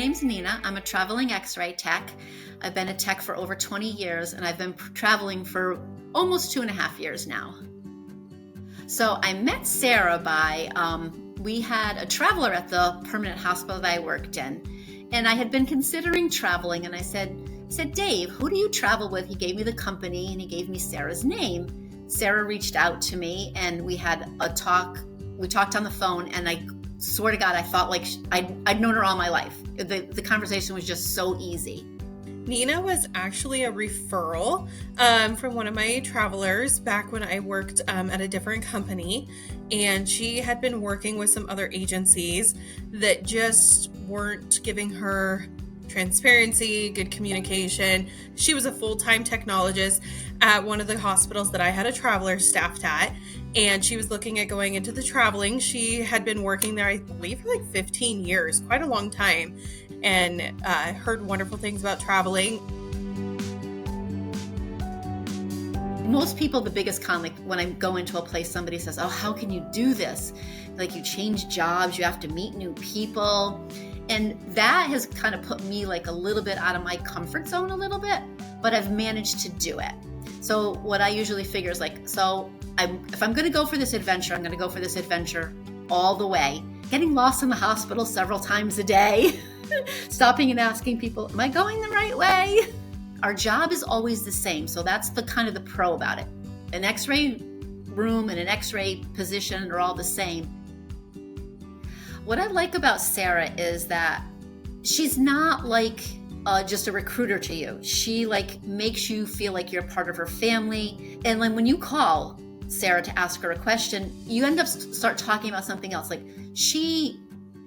name's Nina. I'm a traveling X-ray tech. I've been a tech for over 20 years, and I've been traveling for almost 2.5 years now. So I met Sarah by, we had a traveler at the permanent hospital that I worked in, and I had been considering traveling, and I said, Dave, who do you travel with? He gave me the company, and he gave me Sarah's name. Sarah reached out to me, and we had a talk. We talked on the phone, and I swear to God, I felt like I'd known her all my life. The conversation was just so easy. Nina was actually a referral from one of my travelers back when I worked at a different company. And she had been working with some other agencies that just weren't giving her transparency, good communication. She was a full-time technologist at one of the hospitals that I had a traveler staffed at. And she was looking at going into the traveling. She had been working there, I believe, for like 15 years, quite a long time, and heard wonderful things about traveling. Most people, the biggest con, like when I go into a place, somebody says, oh, how can you do this? Like you change jobs, you have to meet new people. And that has kind of put me like a little bit out of my comfort zone a little bit, but I've managed to do it. So what I usually figure is like, if I'm going to go for this adventure, I'm going to go for this adventure all the way. Getting lost in the hospital several times a day, stopping and asking people, am I going the right way? Our job is always the same. So that's the kind of the pro about it. An X-ray room and an X-ray position are all the same. What I like about Sarah is that she's not like just a recruiter to you. She like makes you feel like you're part of her family. And then when you call Sarah to ask her a question, you end up start talking about something else. Like she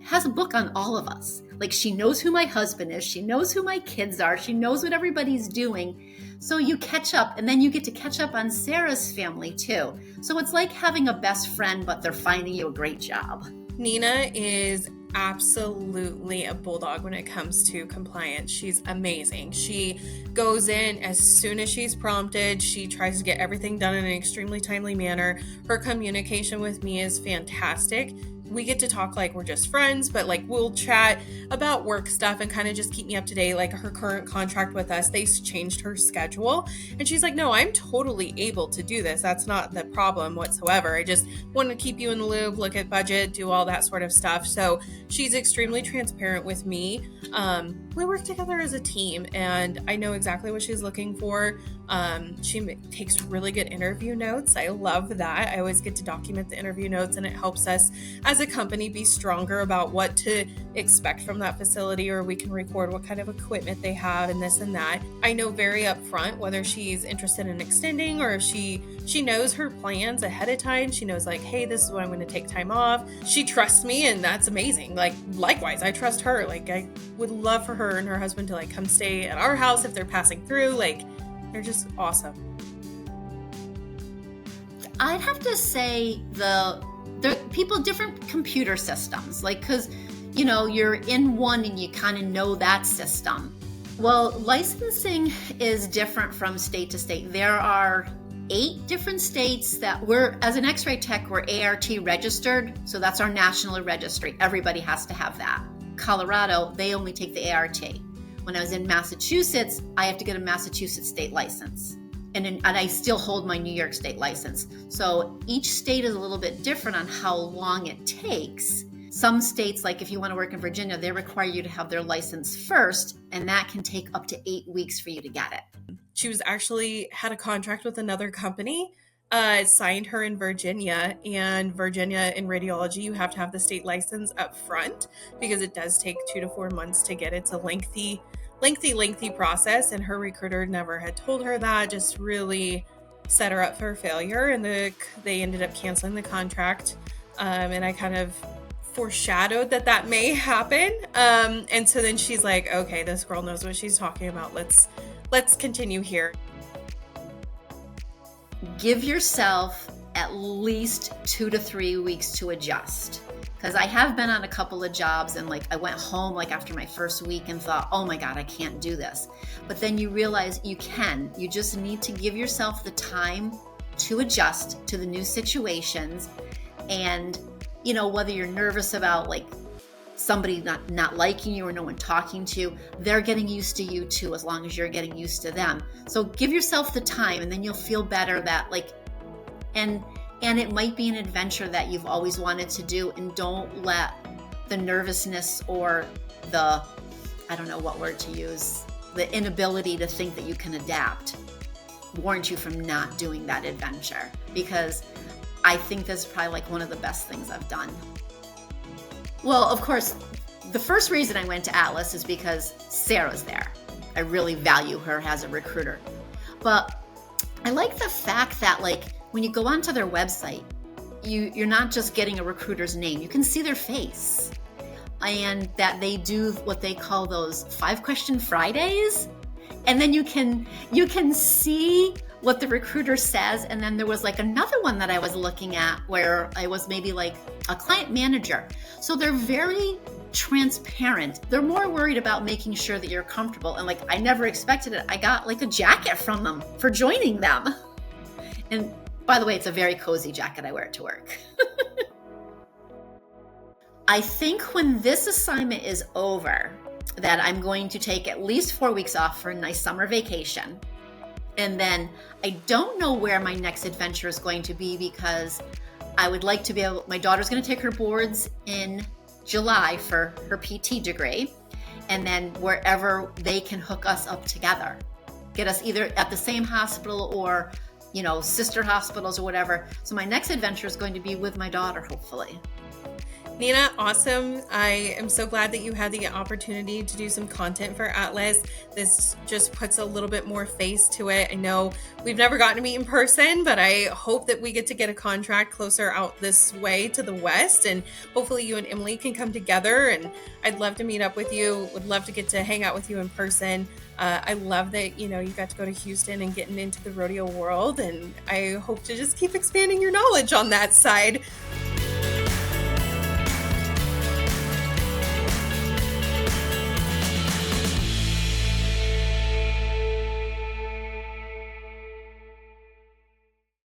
has a book on all of us. Like she knows who my husband is. She knows who my kids are. She knows what everybody's doing. So you catch up, and then you get to catch up on Sarah's family too. So it's like having a best friend, but they're finding you a great job. Nina is absolutely a bulldog when it comes to compliance. She's amazing. She goes in as soon as she's prompted. She tries to get everything done in an extremely timely manner. Her communication with me is fantastic. We get to talk like we're just friends, but like we'll chat about work stuff and kind of just keep me up to date. Like her current contract with us, they changed her schedule. And she's like, no, I'm totally able to do this. That's not the problem whatsoever. I just want to keep you in the loop, look at budget, do all that sort of stuff. So she's extremely transparent with me. We work together as a team, and I know exactly what she's looking for. She takes really good interview notes. I love that. I always get to document the interview notes, and it helps us as a company be stronger about what to expect from that facility, or we can record what kind of equipment they have and this and that. I know very upfront whether she's interested in extending or if she knows her plans ahead of time. She knows like, hey, this is when I'm going to take time off. She trusts me, and that's amazing. Like likewise, I trust her. Like I would love for her and her husband to like come stay at our house if they're passing through. Like they're just awesome. I'd have to say the people, different computer systems, like, cause you know, you're in one and you kind of know that system. Well, licensing is different from state to state. There are 8 different states that as an X-ray tech, we're ART registered. So that's our national registry. Everybody has to have that. Colorado, they only take the ART. When I was in Massachusetts, I have to get a Massachusetts state license. And I still hold my New York state license. So each state is a little bit different on how long it takes. Some states, like if you want to work in Virginia, they require you to have their license first, and that can take up to 8 weeks for you to get it. She was actually had a contract with another company, signed her in Virginia, and Virginia in radiology, you have to have the state license up front because it does take 2 to 4 months to get it. It's a lengthy process, and her recruiter never had told her that, just really set her up for failure, and they ended up canceling the contract, and I kind of foreshadowed that may happen, and so then she's like, okay, this girl knows what she's talking about, let's continue here. Give yourself at least 2 to 3 weeks to adjust. Because I have been on a couple of jobs and like I went home like after my first week and thought, oh my God, I can't do this. But then you realize you can. You just need to give yourself the time to adjust to the new situations. And, you know, whether you're nervous about like somebody not liking you or no one talking to you, they're getting used to you too, as long as you're getting used to them. So give yourself the time, and then you'll feel better that and it might be an adventure that you've always wanted to do, and don't let the nervousness or the, I don't know what word to use, the inability to think that you can adapt warrant you from not doing that adventure, because I think this is probably like one of the best things I've done. Well, of course, the first reason I went to Atlas is because Sarah's there. I really value her as a recruiter. But I like the fact that when you go onto their website, you're not just getting a recruiter's name. You can see their face. And that they do what they call those 5-question Fridays. And then you can see what the recruiter says. And then there was another one that I was looking at where I was maybe a client manager. So they're very transparent. They're more worried about making sure that you're comfortable. And I never expected it. I got a jacket from them for joining them. And by the way, it's a very cozy jacket. I wear it to work. I think when this assignment is over, that I'm going to take at least 4 weeks off for a nice summer vacation. And then I don't know where my next adventure is going to be, because I would like to be able, my daughter's going to take her boards in July for her PT degree. And then wherever they can hook us up together, get us either at the same hospital or, sister hospitals or whatever. So my next adventure is going to be with my daughter, hopefully. Nina, awesome. I am so glad that you had the opportunity to do some content for Atlas. This just puts a little bit more face to it. I know we've never gotten to meet in person, but I hope that we get to get a contract closer out this way to the west, and hopefully you and Emily can come together, and I'd love to meet up with you. Would love to get to hang out with you in person. I love that, you got to go to Houston and getting into the rodeo world, and I hope to just keep expanding your knowledge on that side.